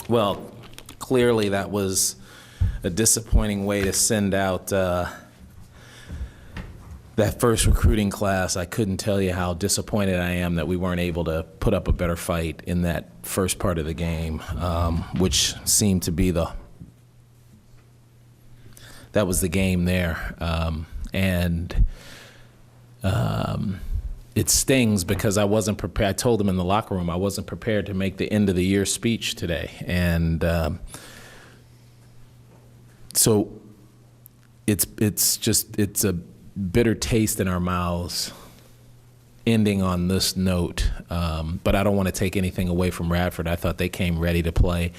Well, clearly that was a disappointing way to send out that first recruiting class. I couldn't tell you how disappointed I am that we weren't able to put up a better fight in that first part of the game, which seemed to be that was the game there. It stings because I wasn't prepared. I told them in the locker room I wasn't prepared to make the end of the year speech today. And so it's a bitter taste in our mouths ending on this note. But I don't want to take anything away from Radford. I thought they came ready to play,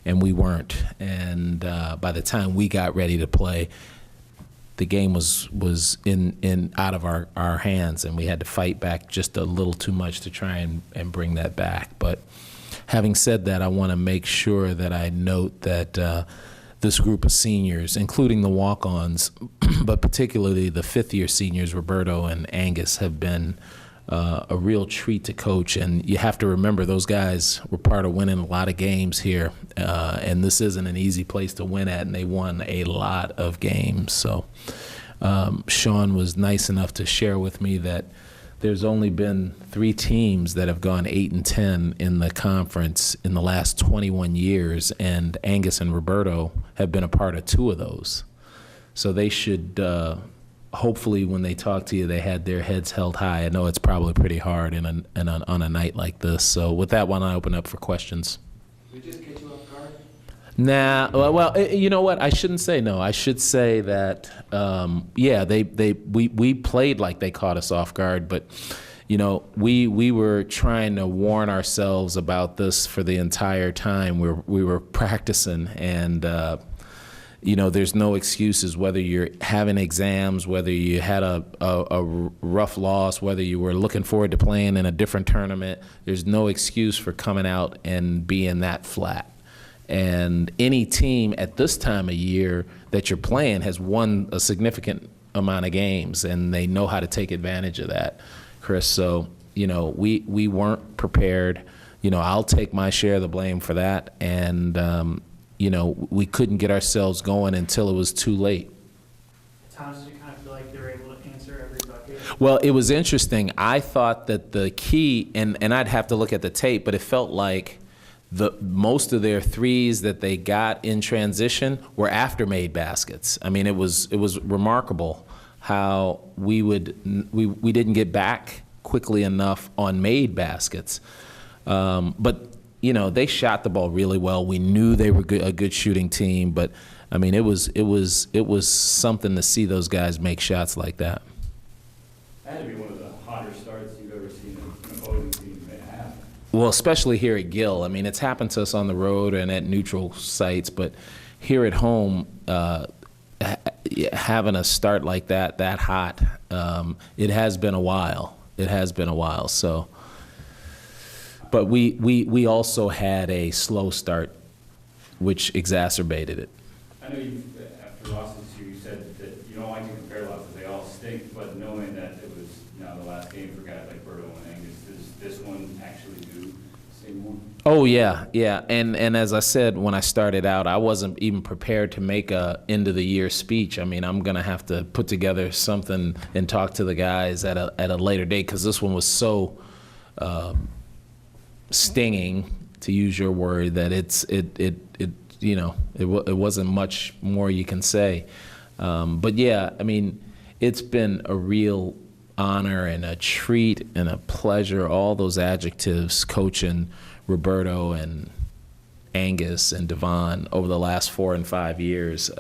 and we weren't. And by the time we got ready to play, the game was in out of our hands, and we had to fight back just a little too much to try and bring that back. But having said that, I want to make sure that I note that this group of seniors, including the walk-ons, but particularly the fifth-year seniors, Roberto and Angus, have been a real treat to coach. And you have to remember those guys were part of winning a lot of games here, and this isn't an easy place to win at, and they won a lot of games. So Sean was nice enough to share with me that there's only been 3 teams that have gone 8-10 in the conference in the last 21 years, and Angus and Roberto have been a part of 2 of those. So they should, hopefully when they talk to you, they had their heads held high. I know it's probably pretty hard on a night like this. So with that, why don't I open up for questions? Did we just get you off guard? Nah, well, you know what? I shouldn't say no. I should say that, yeah, we played like they caught us off guard, but you know, we were trying to warn ourselves about this for the entire time we were practicing, and you know, there's no excuses whether you're having exams, whether you had a rough loss, whether you were looking forward to playing in a different tournament. There's no excuse for coming out and being that flat. And any team at this time of year that you're playing has won a significant amount of games, and they know how to take advantage of that, Chris. So, you know, we weren't prepared. You know, I'll take my share of the blame for that. And, you know, we couldn't get ourselves going until it was too late. At times, did you kind of feel like they were able to answer every bucket? Well, it was interesting. I thought that the key, and I'd have to look at the tape, but it felt like most of their threes that they got in transition were after made baskets. I mean, it was remarkable how we didn't get back quickly enough on made baskets. But you know, they shot the ball really well. We knew they were a good shooting team, but I mean, it was something to see those guys make shots like that. That had to be one of the hotter starts you've ever seen an opposing team have. Well, especially here at Gill. I mean, it's happened to us on the road and at neutral sites, but here at home, having a start like that hot, it has been a while. It has been a while. So. But we also had a slow start, which exacerbated it. I know you, after losses, you said that you don't like to compare losses, they all stink, but knowing that it was now the last game for guys like Roberto and Angus, does this one actually do the same one? Oh, yeah. And as I said when I started out, I wasn't even prepared to make a end-of-the-year speech. I mean, I'm going to have to put together something and talk to the guys at a later date, because this one was so stinging, to use your word, that it wasn't much more you can say. But yeah, I mean, it's been a real honor and a treat and a pleasure, all those adjectives, coaching Roberto and Angus and Devon over the last 4 and 5 years.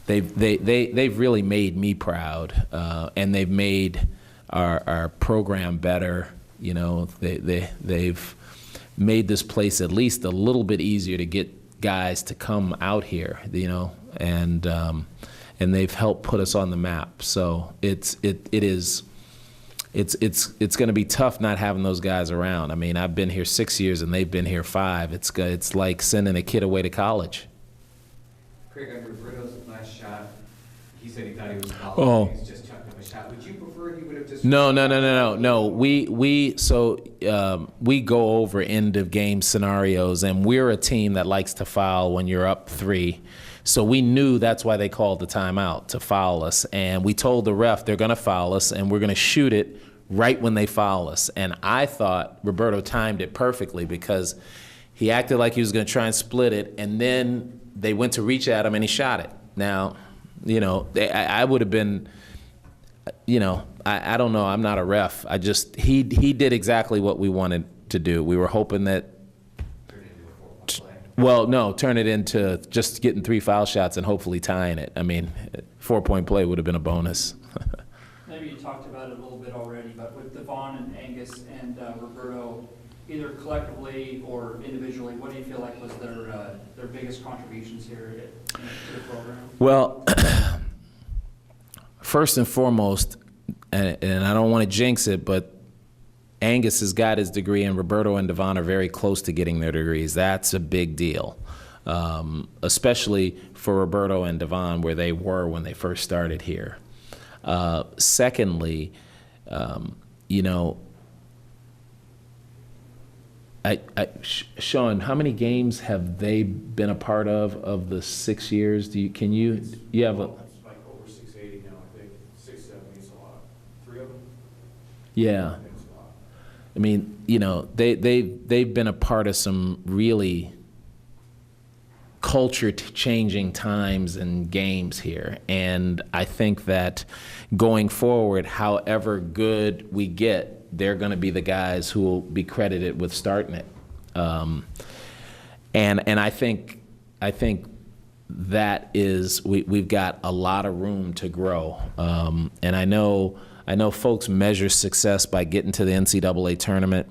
They've really made me proud, and they've made our program better. You know, they've made this place at least a little bit easier to get guys to come out here. You know, and they've helped put us on the map. So it's going to be tough not having those guys around. I mean, I've been here 6 years and they've been here 5. It's like sending a kid away to college. Craig, on Roberto's last shot, he said he thought he was fouled. Oh. He's just chucked up a shot. Would you prefer he would have just? No. We go over end of game scenarios, and we're a team that likes to foul when you're up 3. So we knew that's why they called the timeout, to foul us. And we told the ref they're going to foul us, and we're going to shoot it right when they foul us. And I thought Roberto timed it perfectly because he acted like he was going to try and split it, and then they went to reach at him, and he shot it. Now, I would have been, I don't know. I'm not a ref. He did exactly what we wanted to do. We were hoping that, turn it into just getting 3 foul shots and hopefully tying it. I mean, 4-point play would have been a bonus. Maybe you talked about it a little bit already, but with Devon and Angus and Roberto, either collectively or individually, what do you feel like was their biggest contributions here to the program? Well, first and foremost, and I don't want to jinx it, but Angus has got his degree, and Roberto and Devon are very close to getting their degrees. That's a big deal, especially for Roberto and Devon, where they were when they first started here. Secondly, Sean, how many games have they been a part of the 6 years? You have a? It's like over 680 now, I think. 670 is a lot. 3 of them? Yeah. I think it's a lot. I mean, they've been a part of some really culture-changing times and games here. And I think that going forward, however good we get, they're going to be the guys who will be credited with starting it. And I think that is, we've got a lot of room to grow. And I know folks measure success by getting to the NCAA tournament,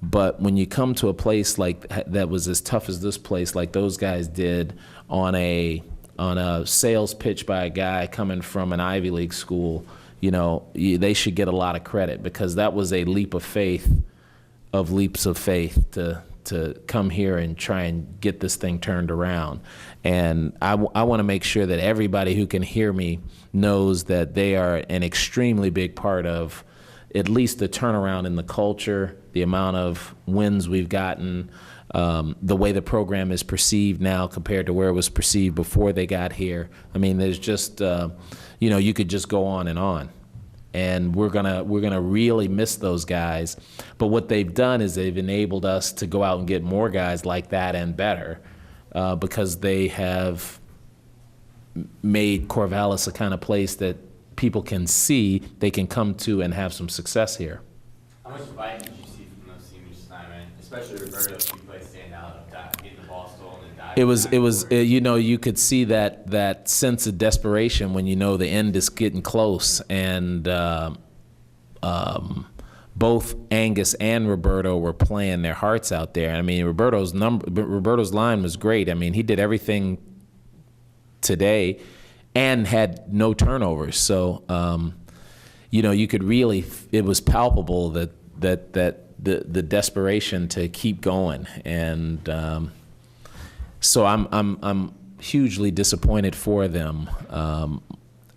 but when you come to a place like that was as tough as this place, like those guys did on a sales pitch by a guy coming from an Ivy League school, they should get a lot of credit, because that was a leap of faith of leaps of faith to come here and try and get this thing turned around. And I want to make sure that everybody who can hear me knows that they are an extremely big part of at least the turnaround in the culture, the amount of wins we've gotten, the way the program is perceived now compared to where it was perceived before they got here. I mean, there's just, you could just go on and on. And we're gonna really miss those guys. But what they've done is they've enabled us to go out and get more guys like that and better, because they have made Corvallis a kind of place that people can see they can come to and have some success here. How much fight did you see from those seniors tonight, man? Especially Roberto, he played standout of getting the ball stolen and diving. It was you could see that sense of desperation when the end is getting close, and both Angus and Roberto were playing their hearts out there. I mean, Roberto's line was great. I mean, he did everything today and had no turnovers. So, you could really, it was palpable that the desperation to keep going. And so I'm hugely disappointed for them.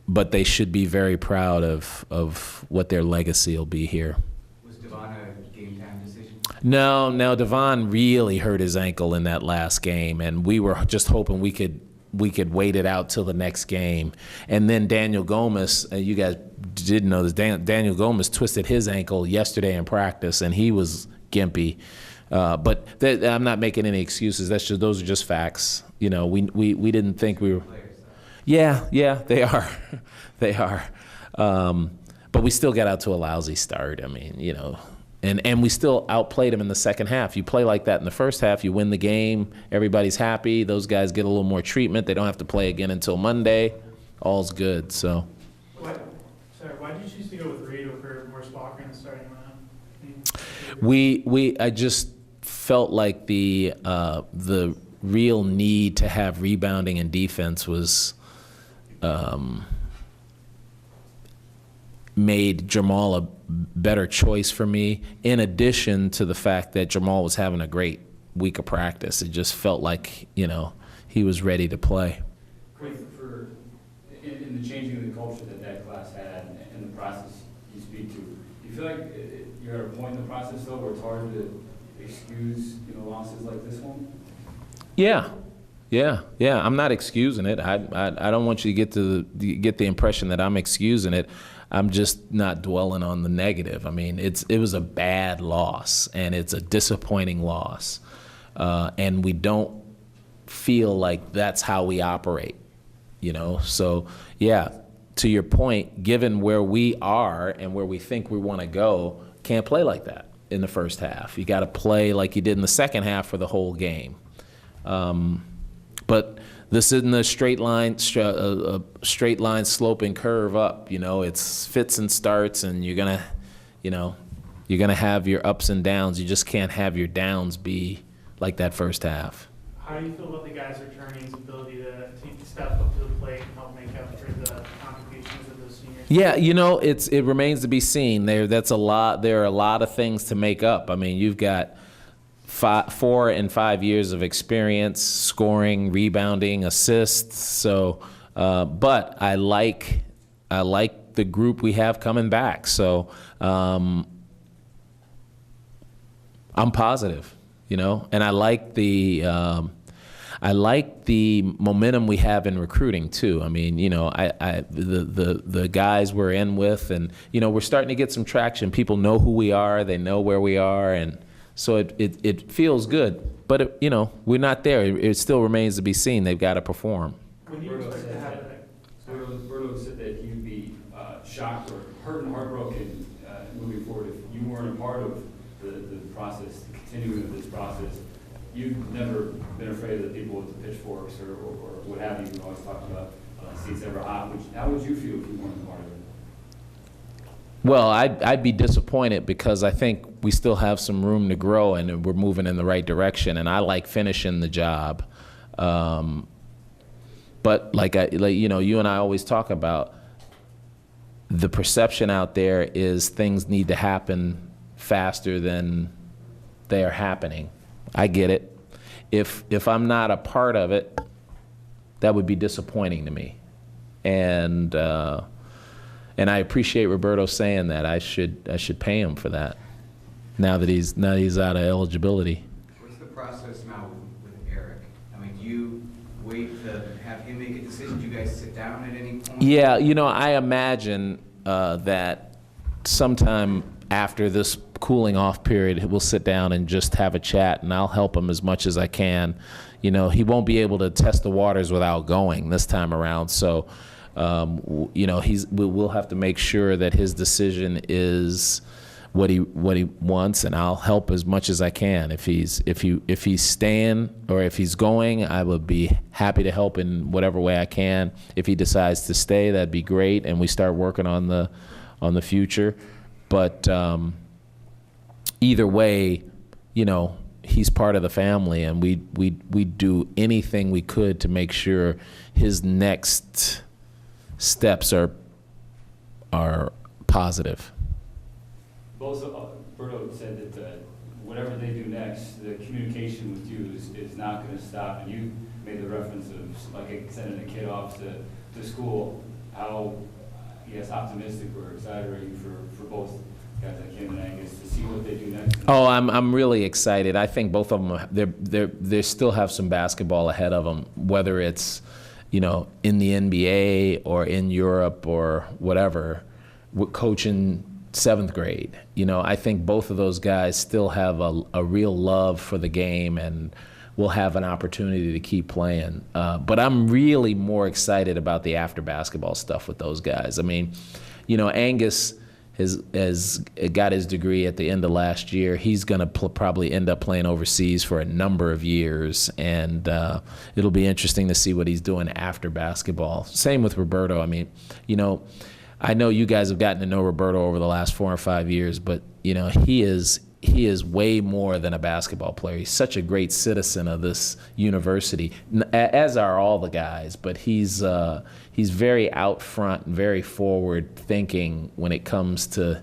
But they should be very proud of what their legacy will be here. Was Devon a game time decision? No, Devon really hurt his ankle in that last game, and we were just hoping we could wait it out till the next game. And then Daniel Gomez, you guys didn't know this, Daniel Gomez twisted his ankle yesterday in practice, and he was gimpy. But I'm not making any excuses. Those are just facts. We didn't think we were. Yeah, they are. They are. But we still got out to a lousy start. I mean, And we still outplayed them in the second half. You play like that in the first half, you win the game, everybody's happy, those guys get a little more treatment, they don't have to play again until Monday, all's good, so. Why did you choose to go with Reed over Morris Walker in the starting lineup? I just felt like the real need to have rebounding and defense was made Jamal a better choice for me, in addition to the fact that Jamal was having a great week of practice. It just felt like, he was ready to play. In the changing of the culture that class had, and the process you feel like you're at a point in the process though where it's hard to excuse, losses like this one? Yeah. I'm not excusing it. I don't want you to get the impression that I'm excusing it. I'm just not dwelling on the negative. I mean, it was a bad loss, and it's a disappointing loss, and we don't feel like that's how we operate, So, yeah, to your point, given where we are and where we think we want to go, can't play like that in the first half. You got to play like you did in the second half for the whole game. But this isn't a straight line sloping curve up. It's fits and starts, and you're gonna have your ups and downs. You just can't have your downs be like that first half. How do you feel about the guys' returning's ability to step up to the plate and help make up for the contributions of those seniors? Yeah, it remains to be seen. There are a lot of things to make up. I mean, you've got 4 and 5 years of experience, scoring, rebounding, assists. So, but I like the group we have coming back. So, I'm positive, and I like the momentum we have in recruiting too. I mean, the guys we're in with, and we're starting to get some traction. People know who we are. They know where we are, and so it feels good, but we're not there. It still remains to be seen. They've got to perform. When do you expect to have that? Roberto said that he'd be shocked or hurt and heartbroken moving forward if you weren't a part of the process, the continuing of this process. You've never been afraid of the people with the pitchforks or what have you. You always talked about seats ever hot. How would you feel if you weren't a part of it? Well, I'd be disappointed because I think we still have some room to grow and we're moving in the right direction. And I like finishing the job, but you and I always talk about, the perception out there is things need to happen faster than they are happening. I get it. If I'm not a part of it, that would be disappointing to me, and I appreciate Roberto saying that. I should pay him for that. Now that he's out of eligibility. What's the process now with Eric? I mean, do you wait to have him make a decision? Do you guys sit down at any point? Yeah, I imagine that sometime after this cooling off period, we'll sit down and just have a chat, and I'll help him as much as I can. He won't be able to test the waters without going this time around. So, we'll have to make sure that his decision is what he wants, and I'll help as much as I can. If he's staying or if he's going, I would be happy to help in whatever way I can. If he decides to stay, that'd be great, and we start working on the future. But either way, he's part of the family, and we do anything we could to make sure his next steps are positive. Both Roberto said that whatever they do next, the communication with you is not going to stop. And you made the reference of sending a kid off to school. How optimistic or excited are you for both guys like him and Angus to see what they do next? Oh, I'm really excited. I think both of them they still have some basketball ahead of them, whether it's in the NBA or in Europe or whatever. We're coaching 7th grade. I think both of those guys still have a real love for the game and will have an opportunity to keep playing. But I'm really more excited about the after basketball stuff with those guys. I mean, Angus has got his degree at the end of last year. He's going to probably end up playing overseas for a number of years, and it'll be interesting to see what he's doing after basketball. Same with Roberto. I mean, I know you guys have gotten to know Roberto over the last 4 or 5 years, but he is way more than a basketball player. He's such a great citizen of this university, as are all the guys. But he's very out front and very forward thinking when it comes to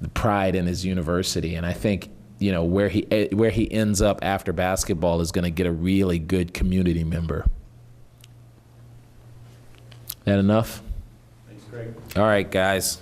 the pride in his university. And I think where he ends up after basketball is going to get a really good community member. That enough? Thanks, Greg. All right, guys.